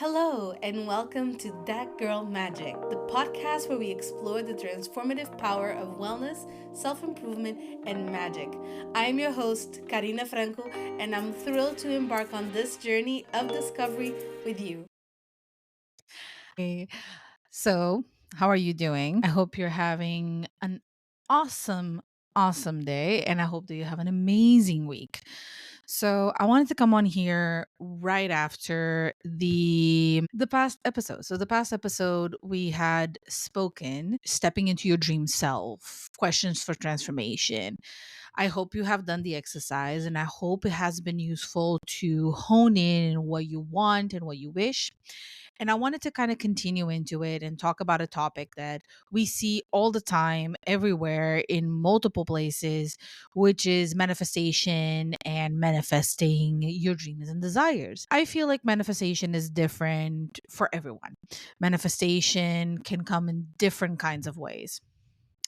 Hello, and welcome to That Girl Magic, the podcast where we explore the transformative power of wellness, self improvement, and magic. I am your host, Karinna Franco, and I'm thrilled to embark on this journey of discovery with you. Hey, so how are you doing? I hope you're having an awesome, awesome day, and I hope that you have an amazing week. So I wanted to come on here right after the past episode. So the past episode we had spoken stepping into your dream self, questions for transformation. I hope you have done the exercise and I hope it has been useful to hone in on what you want and what you wish. And I wanted to kind of continue into it and talk about a topic that we see all the time, everywhere, in multiple places, which is manifestation and manifesting your dreams and desires. I feel like manifestation is different for everyone. Manifestation can come in different kinds of ways.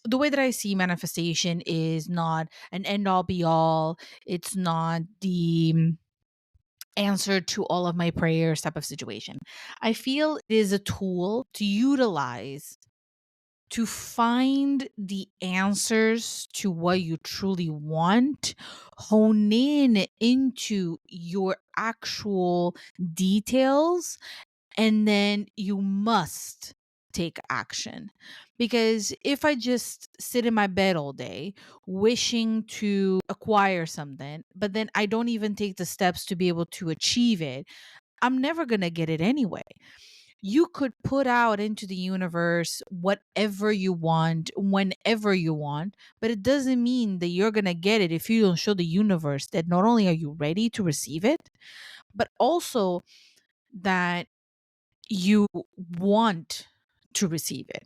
The way that I see manifestation is not an end all be all. It's not the answer to all of my prayers type of situation. I feel it is a tool to utilize to find the answers to what you truly want, hone in into your actual details, and then you must take action. Because if I just sit in my bed all day wishing to acquire something, but then I don't even take the steps to be able to achieve it, I'm never going to get it anyway. You could put out into the universe whatever you want, whenever you want, but it doesn't mean that you're going to get it if you don't show the universe that not only are you ready to receive it, but also that you want to receive it.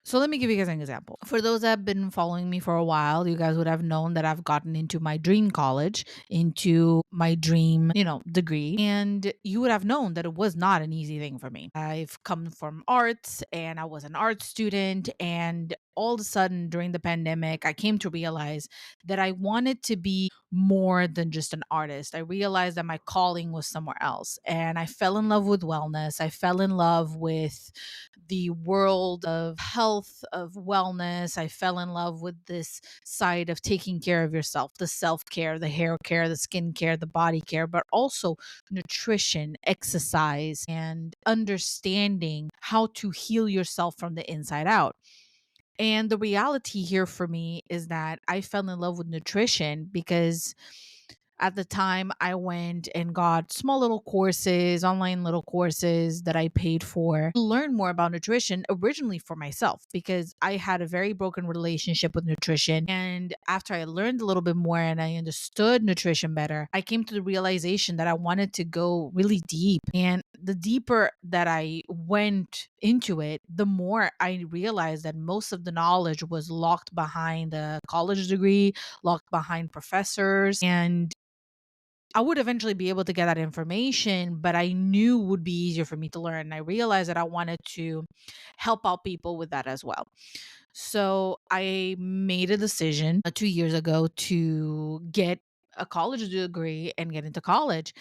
So let me give you guys an example. For those that have been following me for a while, you guys would have known that I've gotten into my dream college, into my dream, degree. And you would have known that it was not an easy thing for me. I've come from arts and I was an art student. And all of a sudden during the pandemic, I came to realize that I wanted to be more than just an artist. I realized that my calling was somewhere else. And I fell in love with wellness. I fell in love with the world of health, of wellness. I fell in love with this side of taking care of yourself, the self care, the hair care, the skin care, the body care, but also nutrition, exercise, and understanding how to heal yourself from the inside out. And the reality here for me is that I fell in love with nutrition because at the time I went and got small little courses, online little courses that I paid for to learn more about nutrition, originally for myself because I had a very broken relationship with nutrition. And after I learned a little bit more and I understood nutrition better, I came to the realization that I wanted to go really deep. And the deeper that I went into it, the more I realized that most of the knowledge was locked behind a college degree, locked behind professors. And I would eventually be able to get that information, but I knew would be easier for me to learn. And I realized that I wanted to help out people with that as well. So I made a decision 2 years ago to get a college degree and get into college,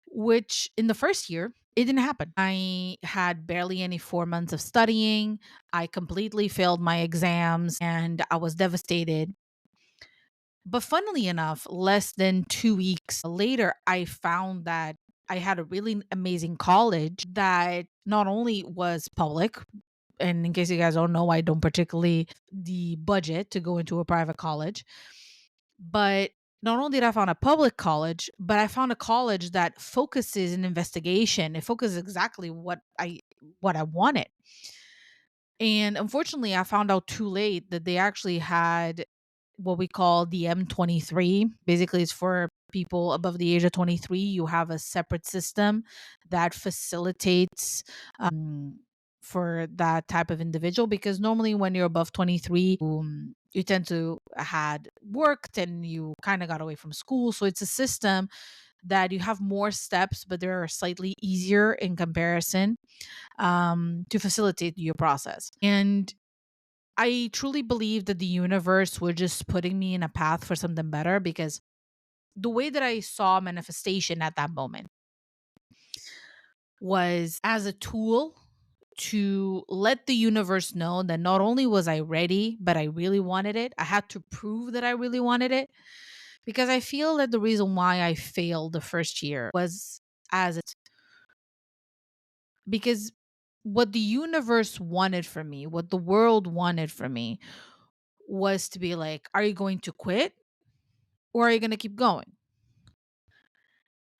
which in the first year, it didn't happen. I had barely any 4 months of studying. I completely failed my exams and I was devastated. But funnily enough, less than 2 weeks later, I found that I had a really amazing college that not only was public, and in case you guys don't know, I don't particularly the budget to go into a private college, but not only did I found a public college, but I found a college that focuses in investigation. It focuses exactly what I wanted. And unfortunately, I found out too late that they actually had what we call the M23. Basically, it's for people above the age of 23. You have a separate system that facilitates for that type of individual because normally when you're above 23, you tend to had worked and you kind of got away from school. So it's a system that you have more steps, but they're slightly easier in comparison to facilitate your process. And I truly believe that the universe was just putting me in a path for something better because the way that I saw manifestation at that moment. was as a tool to let the universe know that not only was I ready, but I really wanted it. I had to prove that I really wanted it, because I feel that the reason why I failed the first year was as it, because what the universe wanted from me, what the world wanted from me, was to be like, are you going to quit or are you going to keep going?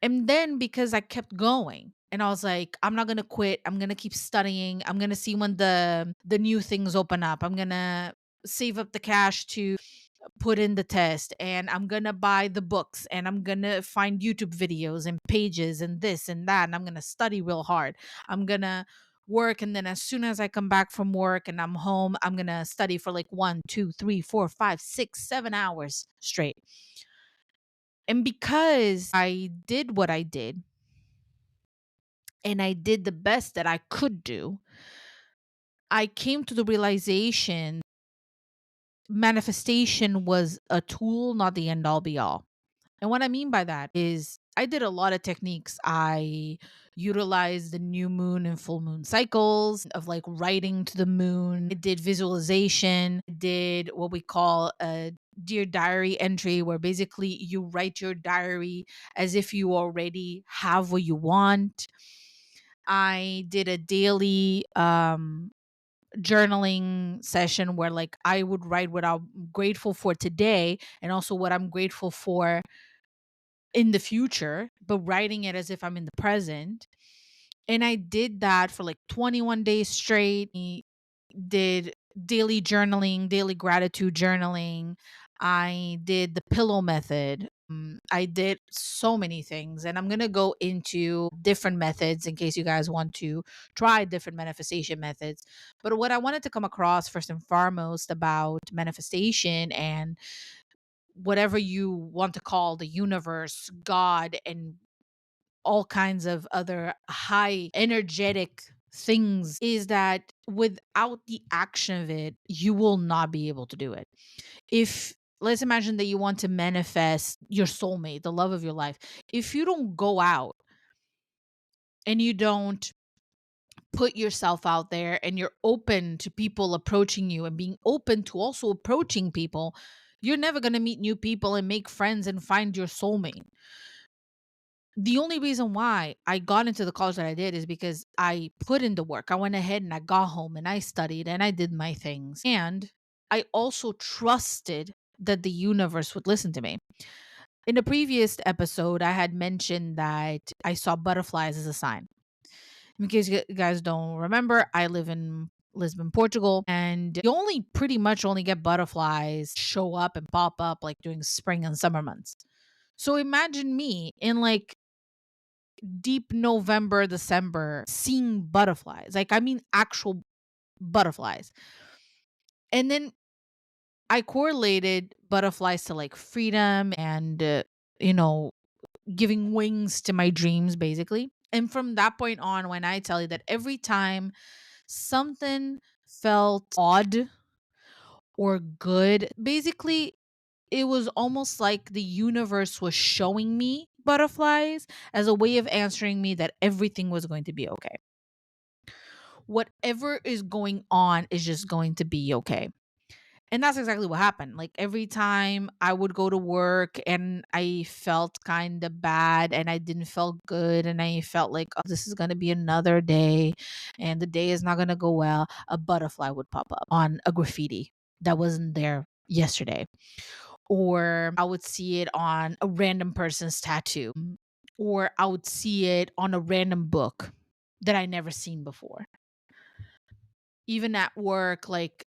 And then because I kept going and I was like, I'm not going to quit. I'm going to keep studying. I'm going to see when the new things open up. I'm going to save up the cash to put in the test, and I'm going to buy the books, and I'm going to find YouTube videos and pages and this and that, and I'm going to study real hard. I'm going to work, and then as soon as I come back from work and I'm home, I'm going to study for like 1, 2, 3, 4, 5, 6, 7 hours straight. And because I did what I did and I did the best that I could do, I came to the realization manifestation was a tool, not the end all be all. And what I mean by that is I did a lot of techniques. I utilized the new moon and full moon cycles of like writing to the moon. I did visualization. I did what we call a dear diary entry, where basically you write your diary as if you already have what you want. I did a daily journaling session where like I would write what I'm grateful for today and also what I'm grateful for in the future, but writing it as if I'm in the present. And I did that for like 21 days straight. I did daily journaling, daily gratitude journaling. I did the pillow method. I did so many things, and I'm going to go into different methods in case you guys want to try different manifestation methods. But what I wanted to come across first and foremost about manifestation and whatever you want to call the universe, God, and all kinds of other high energetic things is that without the action of it, you will not be able to do it. If let's imagine that you want to manifest your soulmate, the love of your life. If you don't go out and you don't put yourself out there and you're open to people approaching you and being open to also approaching people, you're never going to meet new people and make friends and find your soulmate. The only reason why I got into the college that I did is because I put in the work. I went ahead and I got home and I studied and I did my things. And I also trusted that the universe would listen to me. In a previous episode, I had mentioned that I saw butterflies as a sign. In case you guys don't remember, I live in Lisbon, Portugal, and you only pretty much only get butterflies show up and pop up like during spring and summer months. So imagine me in like deep November, December, seeing butterflies. Like, I mean, actual butterflies. And then I correlated butterflies to like freedom and, you know, giving wings to my dreams, basically. And from that point on, when I tell you that every time something felt odd or good, basically, it was almost like the universe was showing me butterflies as a way of answering me that everything was going to be okay. Whatever is going on is just going to be okay. And that's exactly what happened. Like every time I would go to work and I felt kind of bad and I didn't feel good and I felt like, oh, this is going to be another day and the day is not going to go well, a butterfly would pop up on a graffiti that wasn't there yesterday. Or I would see it on a random person's tattoo. Or I would see it on a random book that I never seen before. Even at work, like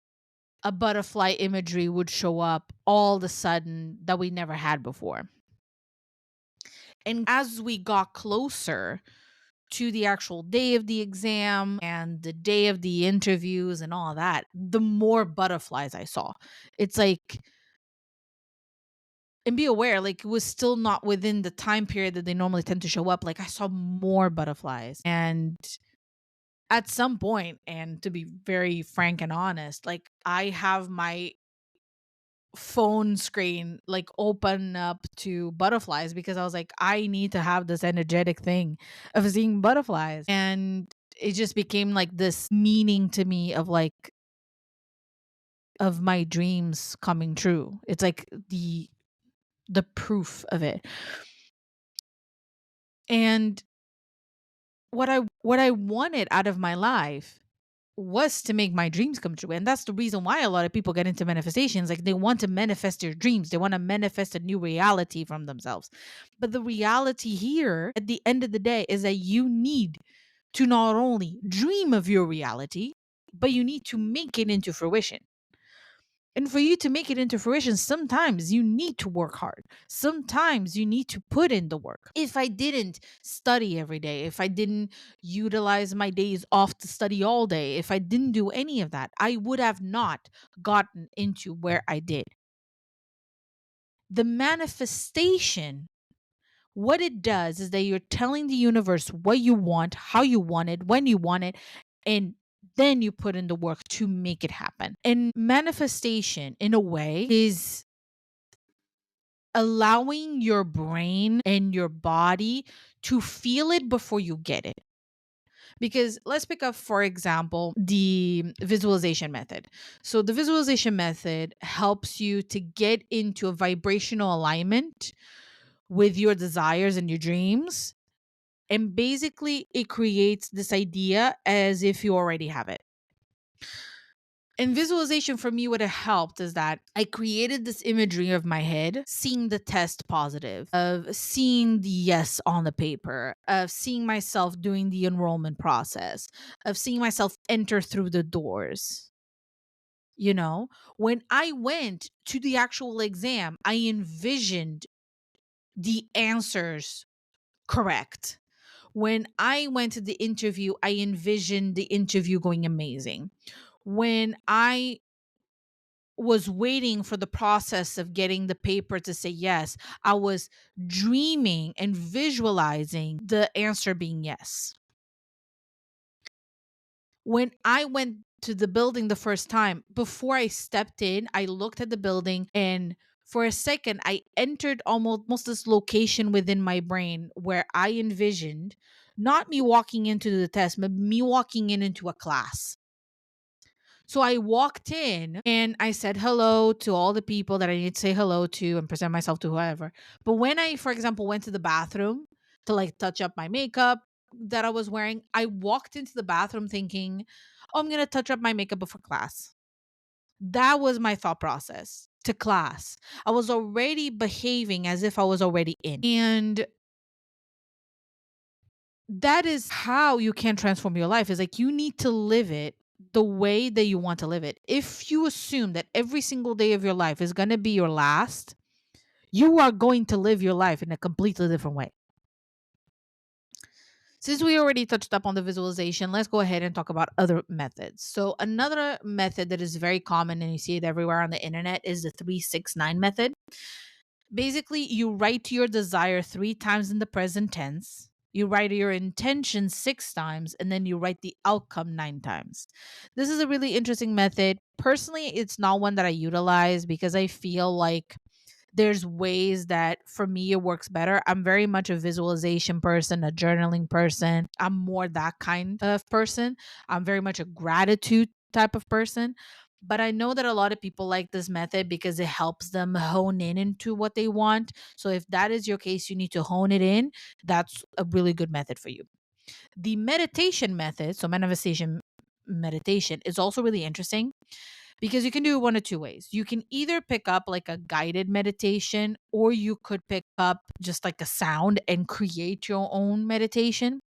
a butterfly imagery would show up all of a sudden that we never had before. And as we got closer to the actual day of the exam and the day of the interviews and all that, the more butterflies I saw. It's like, and be aware, like it was still not within the time period that they normally tend to show up. Like I saw more butterflies. And at some point, and to be very frank and honest, like I have my phone screen like open up to butterflies because I was like, I need to have this energetic thing of seeing butterflies. And it just became like this meaning to me of like of my dreams coming true. It's like the proof of it. And what I wanted out of my life was to make my dreams come true. And that's the reason why a lot of people get into manifestations. Like they want to manifest their dreams. They want to manifest a new reality from themselves. But the reality here at the end of the day is that you need to not only dream of your reality, but you need to make it into fruition. And for you to make it into fruition, sometimes you need to work hard. Sometimes you need to put in the work. If I didn't study every day, if I didn't utilize my days off to study all day, if I didn't do any of that, I would have not gotten into where I did. The manifestation, what it does is that you're telling the universe what you want, how you want it, when you want it, and then you put in the work to make it happen. And manifestation, in a way, is allowing your brain and your body to feel it before you get it. Because let's pick up, for example, the visualization method. So, the visualization method helps you to get into a vibrational alignment with your desires and your dreams. And basically, it creates this idea as if you already have it. And visualization for me, what it helped is that I created this imagery of my head, seeing the test positive, of seeing the yes on the paper, of seeing myself doing the enrollment process, of seeing myself enter through the doors. You know, when I went to the actual exam, I envisioned the answers correct. When I went to the interview, I envisioned the interview going amazing. When I was waiting for the process of getting the paper to say yes, I was dreaming and visualizing the answer being yes. When I went to the building the first time, before I stepped in, I looked at the building and for a second I entered almost this location within my brain where I envisioned not me walking into the test, but me walking in into a class. So I walked in and I said hello to all the people that I need to say hello to and present myself to whoever. But when I, for example, went to the bathroom to like touch up my makeup that I was wearing, I walked into the bathroom thinking, oh, I'm going to touch up my makeup before class. That was my thought process to class. I was already behaving as if I was already in. And that is how you can transform your life, is like you need to live it the way that you want to live it. If you assume that every single day of your life is going to be your last, you are going to live your life in a completely different way. Since we already touched up on the visualization, let's go ahead and talk about other methods. So, another method that is very common and you see it everywhere on the internet is the 369 method. Basically, you write your desire 3 times in the present tense. You write your intention 6 times, and then you write the outcome 9 times. This is a really interesting method. Personally, it's not one that I utilize because I feel like there's ways that for me it works better. I'm very much a visualization person, a journaling person. I'm more that kind of person. I'm very much a gratitude type of person. But I know that a lot of people like this method because it helps them hone in into what they want. So if that is your case, you need to hone it in. That's a really good method for you. The meditation method, so manifestation meditation, is also really interesting because you can do it one of two ways. You can either pick up like a guided meditation, or you could pick up just like a sound and create your own meditation.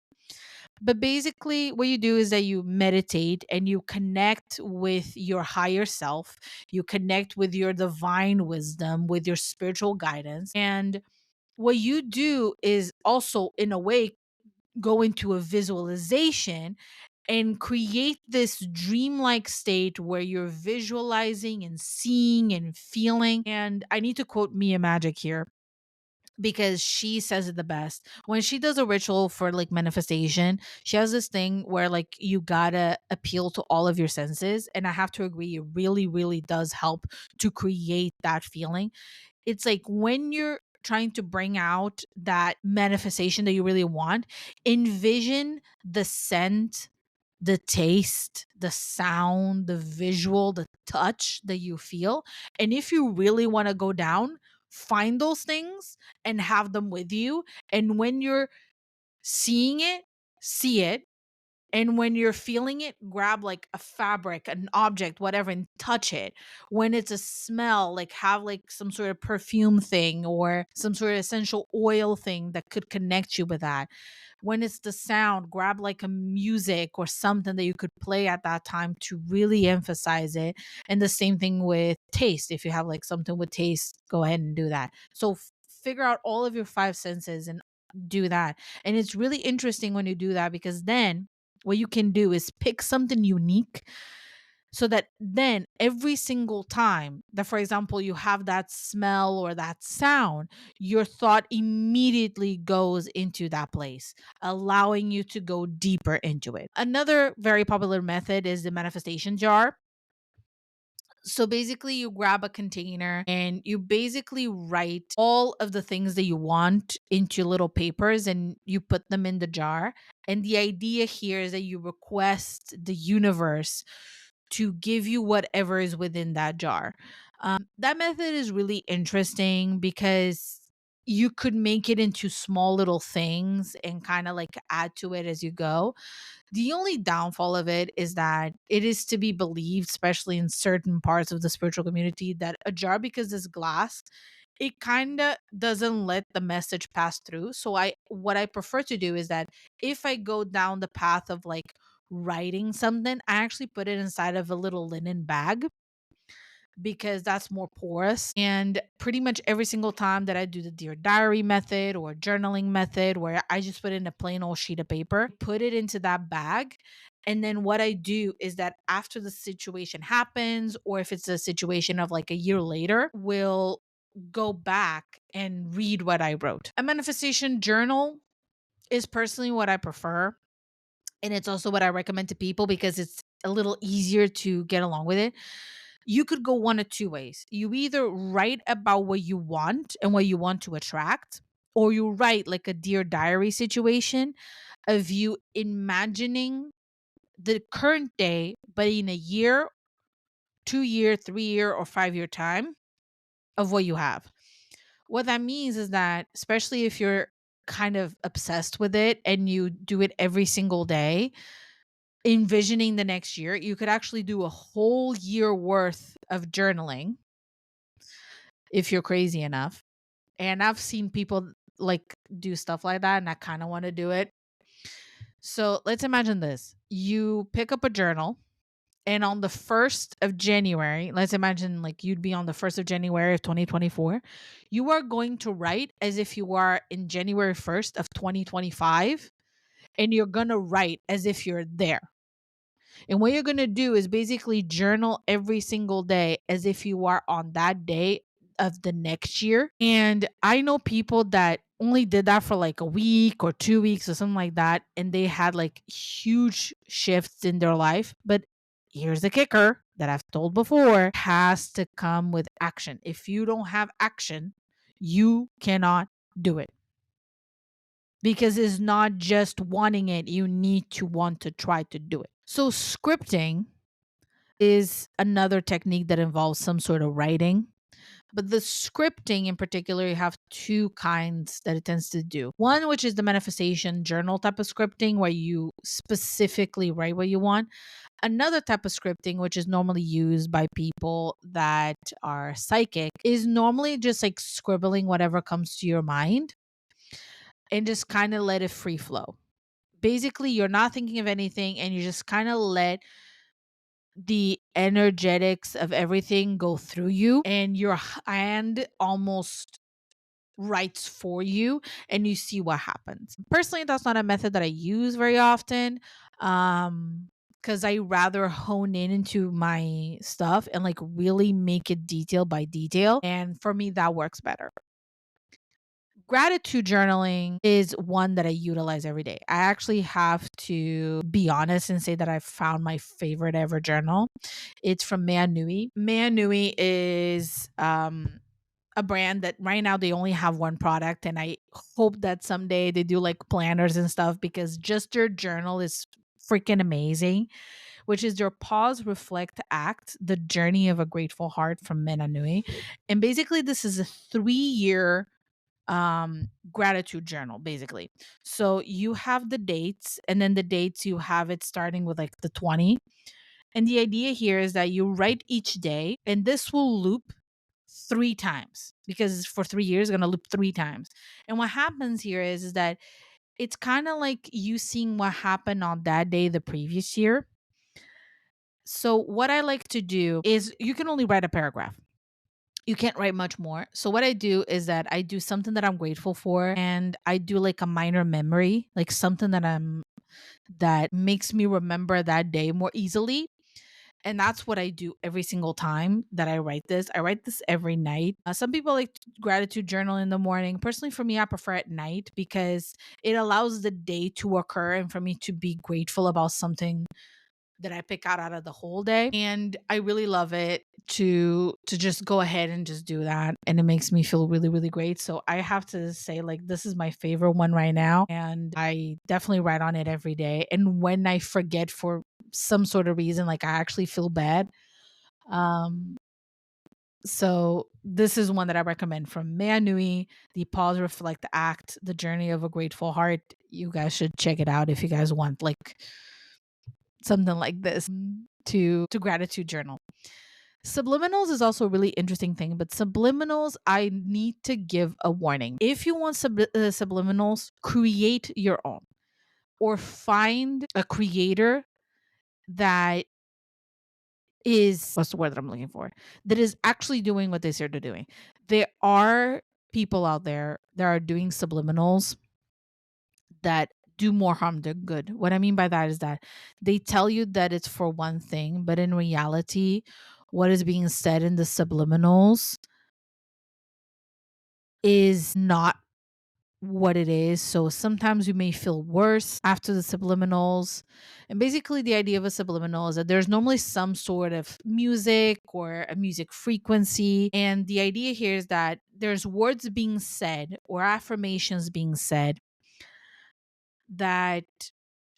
But basically, what you do is that you meditate and you connect with your higher self, you connect with your divine wisdom, with your spiritual guidance. And what you do is also, in a way, go into a visualization and create this dreamlike state where you're visualizing and seeing and feeling. And I need to quote Mia Magic here. because she says it the best. When she does a ritual for like manifestation, she has this thing where like you gotta appeal to all of your senses. And I have to agree, it really, really does help to create that feeling. It's like when you're trying to bring out that manifestation that you really want, envision the scent, the taste, the sound, the visual, the touch that you feel. And if you really want to go down, find those things and have them with you. And when you're seeing it, see it, and when you're feeling it, grab like a fabric, an object, whatever, and touch it. When it's a smell, like have like some sort of perfume thing or some sort of essential oil thing that could connect you with that. When it's the sound, grab like a music or something that you could play at that time to really emphasize it. And the same thing with taste. If you have like something with taste, go ahead and do that. So figure out all of your five senses and do that. And it's really interesting when you do that because then what you can do is pick something unique so that then every single time that, for example, you have that smell or that sound, your thought immediately goes into that place, allowing you to go deeper into it. Another very popular method is the manifestation jar. So basically, you grab a container and you basically write all of the things that you want into little papers and you put them in the jar. And the idea here is that you request the universe to give you whatever is within that jar. That method is really interesting because you could make it into small little things and kind of like add to it as you go. The only downfall of it is that it is to be believed, especially in certain parts of the spiritual community, that a jar, because it's glass, it kind of doesn't let the message pass through. So what I prefer to do is that if I go down the path of like writing something, I actually put it inside of a little linen bag because that's more porous. And pretty much every single time that I do the Dear Diary method or journaling method, where I just put in a plain old sheet of paper, put it into that bag. And then what I do is that after the situation happens, or if it's a situation of like a year later, we'll go back and read what I wrote. A manifestation journal is personally what I prefer. And it's also what I recommend to people because it's a little easier to get along with it. You could go one of two ways. You either write about what you want and what you want to attract, or you write like a Dear Diary situation of you imagining the current day, but in a year, 2 year, 3 year, or 5 year time of what you have. What that means is that, especially if you're kind of obsessed with it and you do it every single day, envisioning the next year, you could actually do a whole year worth of journaling if you're crazy enough. And I've seen people like do stuff like that, and I kind of want to do it. So let's imagine this. You pick up a journal, and on the 1st of January, let's imagine like you'd be on the 1st of January of 2024, you are going to write as if you are in January 1st of 2025, and you're going to write as if you're there. And what you're going to do is basically journal every single day as if you are on that day of the next year. And I know people that only did that for like a week or 2 weeks or something like that. And they had like huge shifts in their life. But here's the kicker that I've told before, has to come with action. If you don't have action, you cannot do it because it's not just wanting it, you need to want to try to do it. So, scripting is another technique that involves some sort of writing. But the scripting in particular, you have two kinds that it tends to do. One, which is the manifestation journal type of scripting, where you specifically write what you want. Another type of scripting, which is normally used by people that are psychic, is normally just like scribbling whatever comes to your mind and just kind of let it free flow. Basically, you're not thinking of anything and you just kind of let the energetics of everything go through you, and your hand almost writes for you and you see what happens. Personally, that's not a method that I use very often. Because I rather hone in into my stuff and like really make it detail by detail. And for me, that works better. Gratitude journaling is one that I utilize every day. I actually have to be honest and say that I found my favorite ever journal. It's from Manui. Manui is a brand that right now they only have one product, and I hope that someday they do like planners and stuff, because just their journal is freaking amazing, which is their pause, reflect, act, the journey of a grateful heart from Menanui. And basically this is a 3-year gratitude journal basically. So you have the dates, and then the dates you have it starting with like the 20. And the idea here is that you write each day, and this will loop 3 times, because for 3 years, it's going to loop 3 times. And what happens here is that it's kind of like you seeing what happened on that day the previous year. So, what I like to do is you can only write a paragraph. You can't write much more. So, what I do is that I do something that I'm grateful for, and I do like a minor memory, like something that makes me remember that day more easily. And that's what I do every single time that I write this. I write this every night. Some people like gratitude journal in the morning. Personally, for me, I prefer at night because it allows the day to occur and for me to be grateful about something that I pick out of the whole day. And I really love it to just go ahead and just do that. And it makes me feel really, really great. So I have to say, like, this is my favorite one right now. And I definitely write on it every day. And when I forget for some sort of reason, like I actually feel bad. Um, so this is one that I recommend from Manui, the pause, reflect, act, the journey of a grateful heart. You guys should check it out if you guys want like something like this to gratitude journal. Subliminals is also a really interesting thing, but subliminals, I need to give a warning. If you want subliminals, create your own, or find a creator that is, what's the word that I'm looking for, that is actually doing what they say they're doing. There are people out there that are doing subliminals that do more harm than good. What I mean by that is that they tell you that it's for one thing, but in reality, what is being said in the subliminals is not what it is. So sometimes you may feel worse after the subliminals. And basically, the idea of a subliminal is that there's normally some sort of music or a music frequency. And the idea here is that there's words being said or affirmations being said that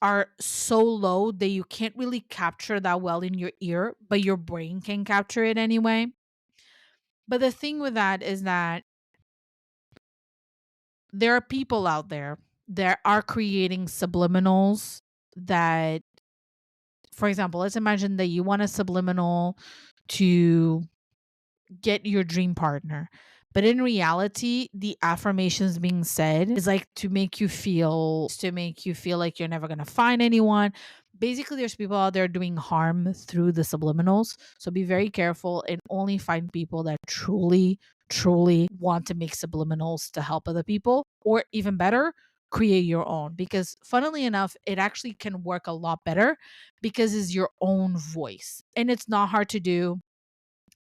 are so low that you can't really capture that well in your ear, but your brain can capture it anyway. But the thing with that is that there are people out there that are creating subliminals that, for example, let's imagine that you want a subliminal to get your dream partner. But in reality, the affirmations being said is like to make you feel like you're never going to find anyone. Basically, there's people out there doing harm through the subliminals. So be very careful and only find people that truly, truly want to make subliminals to help other people, or even better, create your own. Because funnily enough, it actually can work a lot better because it's your own voice and it's not hard to do.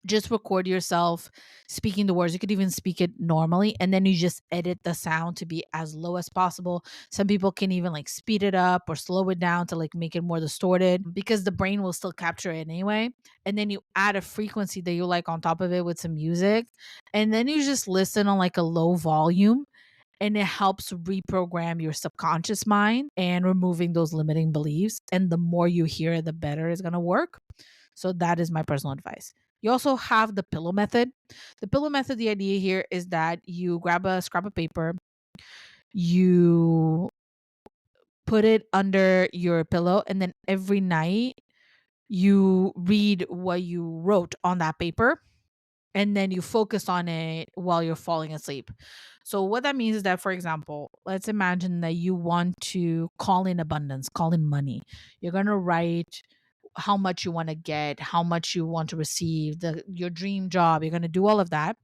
Just record yourself speaking the words. You could even speak it normally, and then you just edit the sound to be as low as possible. Some people can even like speed it up or slow it down to like make it more distorted, because the brain will still capture it anyway. And then you add a frequency that you like on top of it with some music, and then you just listen on like a low volume, and it helps reprogram your subconscious mind and removing those limiting beliefs. And the more you hear it, the better it's going to work. So that is my personal advice. You also have the pillow method. The pillow method, the idea here is that you grab a scrap of paper, you put it under your pillow, and then every night you read what you wrote on that paper, and then you focus on it while you're falling asleep. So what that means is that, for example, let's imagine that you want to call in abundance, call in money. You're going to write how much you want to get, how much you want to receive, your dream job. You're going to do all of that.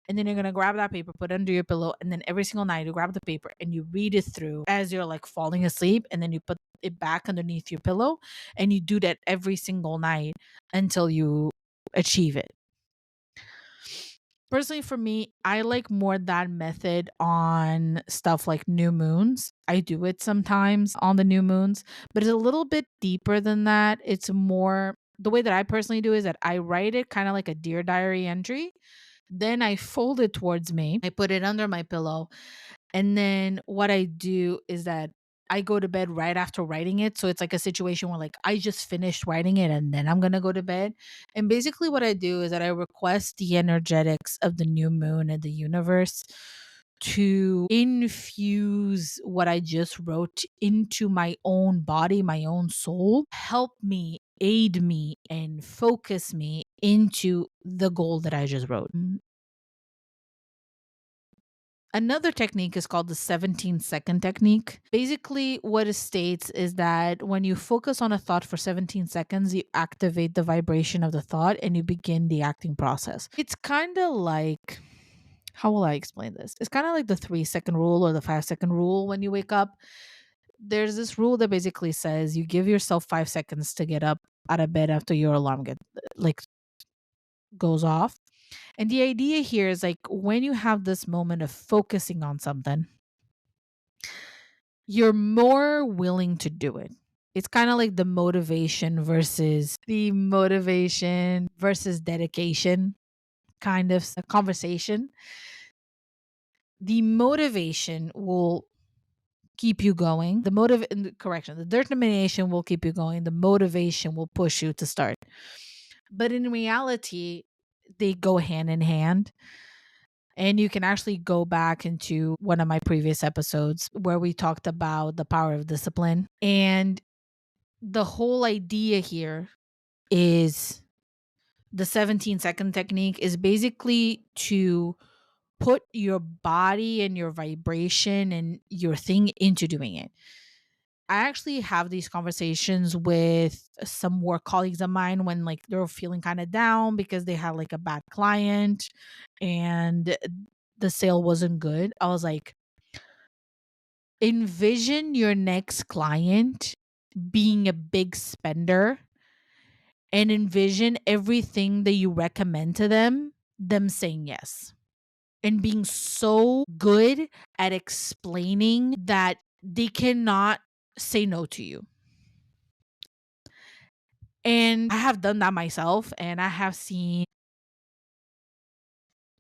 And then you're going to grab that paper, put it under your pillow, and then every single night you grab the paper and you read it through as you're like falling asleep, and then you put it back underneath your pillow, and you do that every single night until you achieve it. Personally, for me, I like more that method on stuff like new moons. I do it sometimes on the new moons, but it's a little bit deeper than that. It's more the way that I personally do is that I write it kind of like a Dear Diary entry. Then I fold it towards me. I put it under my pillow. And then what I do is that I go to bed right after writing it. So it's like a situation where like I just finished writing it and then I'm going to go to bed. And basically what I do is that I request the energetics of the new moon and the universe to infuse what I just wrote into my own body, my own soul, help me, aid me, and focus me into the goal that I just wrote. Another technique is called the 17-second technique. Basically, what it states is that when you focus on a thought for 17 seconds, you activate the vibration of the thought and you begin the acting process. It's kind of like, how will I explain this? It's kind of like the 3-second rule or the 5-second rule when you wake up. There's this rule that basically says you give yourself 5 seconds to get up out of bed after your alarm like goes off. And the idea here is like when you have this moment of focusing on something, you're more willing to do it. It's kind of like the motivation versus dedication kind of a conversation. The motivation will keep you going. The determination will keep you going. The motivation will push you to start. But in reality, they go hand in hand. And you can actually go back into one of my previous episodes where we talked about the power of discipline. And the whole idea here is the 17-second technique is basically to put your body and your vibration and your thing into doing it. I actually have these conversations with some work colleagues of mine when like they're feeling kind of down because they had like a bad client and the sale wasn't good. I was like, envision your next client being a big spender and envision everything that you recommend to them saying yes and being so good at explaining that they cannot say no to you. And I have done that myself, and I have seen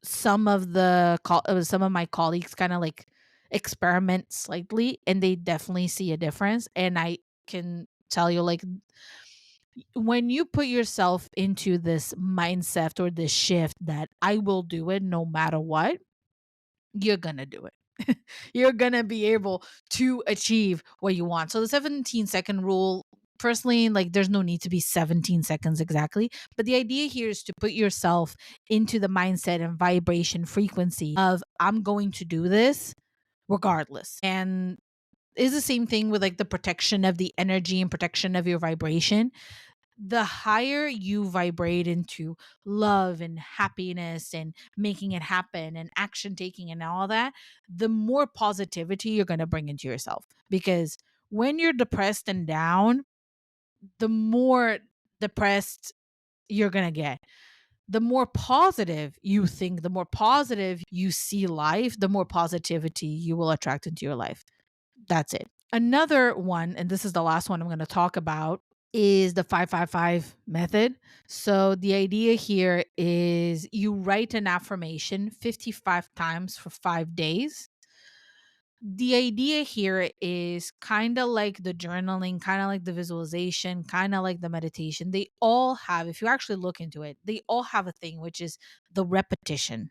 some of my colleagues kind of like experiment slightly, and they definitely see a difference. And I can tell you, like, when you put yourself into this mindset or this shift that I will do it no matter what, you're gonna do it. You're gonna be able to achieve what you want. So the 17-second rule, personally, like there's no need to be 17 seconds exactly. But the idea here is to put yourself into the mindset and vibration frequency of I'm going to do this regardless. And is the same thing with like the protection of the energy and protection of your vibration. The higher you vibrate into love and happiness and making it happen and action taking and all that, the more positivity you're going to bring into yourself. Because when you're depressed and down, the more depressed you're going to get. The more positive you think, the more positive you see life, the more positivity you will attract into your life. That's it. Another one, and this is the last one I'm going to talk about, is the 555 method. So the idea here is you write an affirmation 55 times for 5 days. The idea here is kind of like the journaling, kind of like the visualization, kind of like the meditation. They all have, if you actually look into it, they all have a thing, which is the repetition.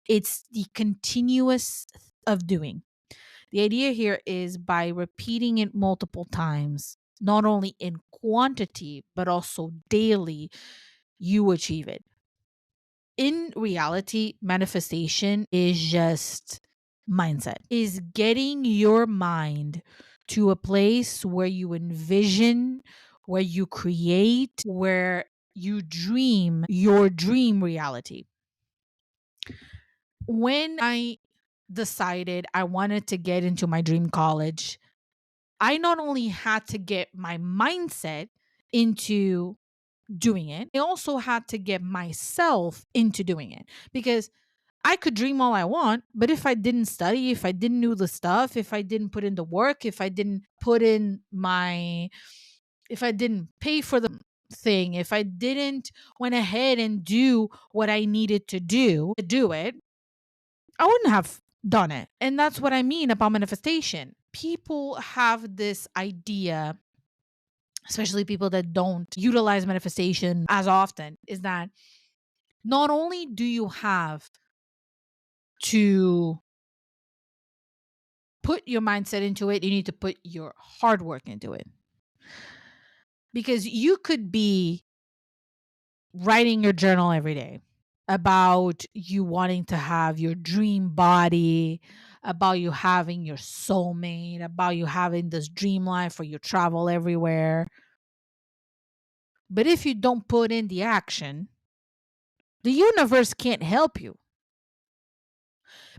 It's the continuous of doing. The idea here is by repeating it multiple times, not only in quantity, but also daily, you achieve it. In reality, manifestation is just mindset, is getting your mind to a place where you envision, where you create, where you dream your dream reality. When I decided I wanted to get into my dream college, I not only had to get my mindset into doing it. I also had to get myself into doing it because I could dream all I want, but if I didn't study, if I didn't do the stuff, if I didn't put in the work, if I didn't pay for the thing, if I didn't went ahead and do what I needed to do it, I wouldn't have done it. And that's what I mean about manifestation. People have this idea, especially people that don't utilize manifestation as often, is that not only do you have to put your mindset into it, you need to put your hard work into it. Because you could be writing your journal every day about you wanting to have your dream body, about you having your soulmate, about you having this dream life where you travel everywhere. But if you don't put in the action, the universe can't help you.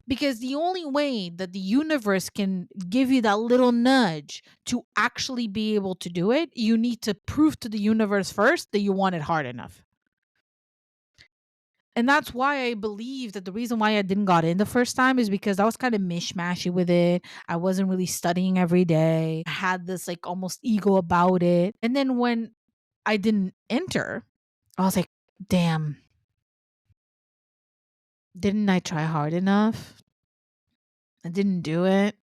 Because the only way that the universe can give you that little nudge to actually be able to do it, you need to prove to the universe first that you want it hard enough. And that's why I believe that the reason why I didn't got in the first time is because I was kind of mishmashy with it. I wasn't really studying every day. I had this like almost ego about it. And then when I didn't enter, I was like, damn, didn't I try hard enough? I didn't do it.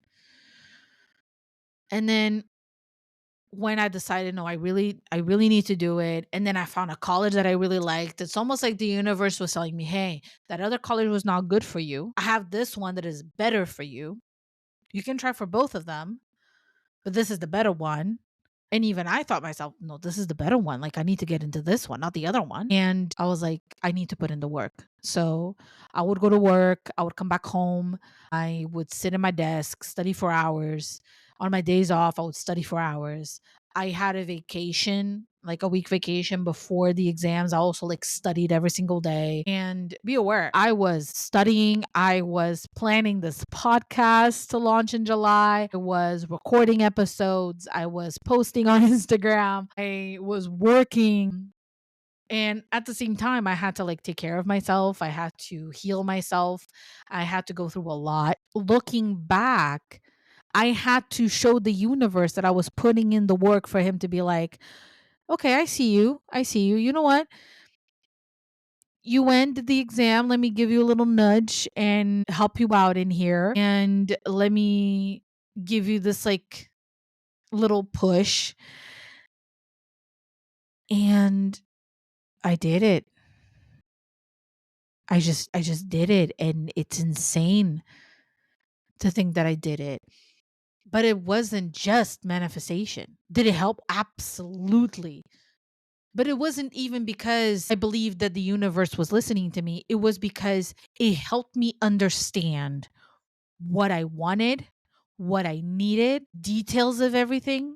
And then when I decided, no, I really need to do it. And then I found a college that I really liked. It's almost like the universe was telling me, hey, that other college was not good for you. I have this one that is better for you. You can try for both of them, but this is the better one. And even I thought myself, no, this is the better one. Like, I need to get into this one, not the other one. And I was like, I need to put in the work. So I would go to work. I would come back home. I would sit at my desk, study for hours. On my days off, I would study for hours. I had a vacation, like a week vacation before the exams. I also like studied every single day. And be aware, I was studying. I was planning this podcast to launch in July. I was recording episodes. I was posting on Instagram. I was working. And at the same time, I had to like take care of myself. I had to heal myself. I had to go through a lot. Looking back, I had to show the universe that I was putting in the work for him to be like, okay, I see you. I see you. You know what? You went the exam. Let me give you a little nudge and help you out in here. And let me give you this like little push. And I did it. I just did it. And it's insane to think that I did it. But it wasn't just manifestation. Did it help? Absolutely. But it wasn't even because I believed that the universe was listening to me. It was because it helped me understand what I wanted, what I needed, details of everything.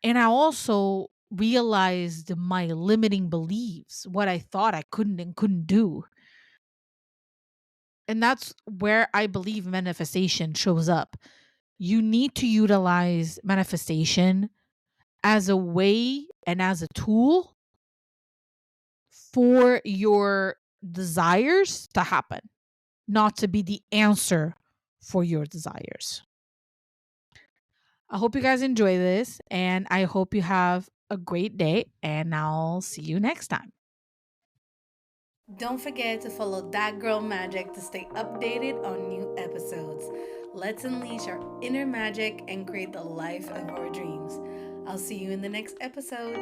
And I also realized my limiting beliefs, what I thought I couldn't and couldn't do. And that's where I believe manifestation shows up. You need to utilize manifestation as a way and as a tool for your desires to happen, not to be the answer for your desires. I hope you guys enjoy this and I hope you have a great day and I'll see you next time. Don't forget to follow That Girl Magic to stay updated on new episodes. Let's unleash our inner magic and create the life of our dreams. I'll see you in the next episode.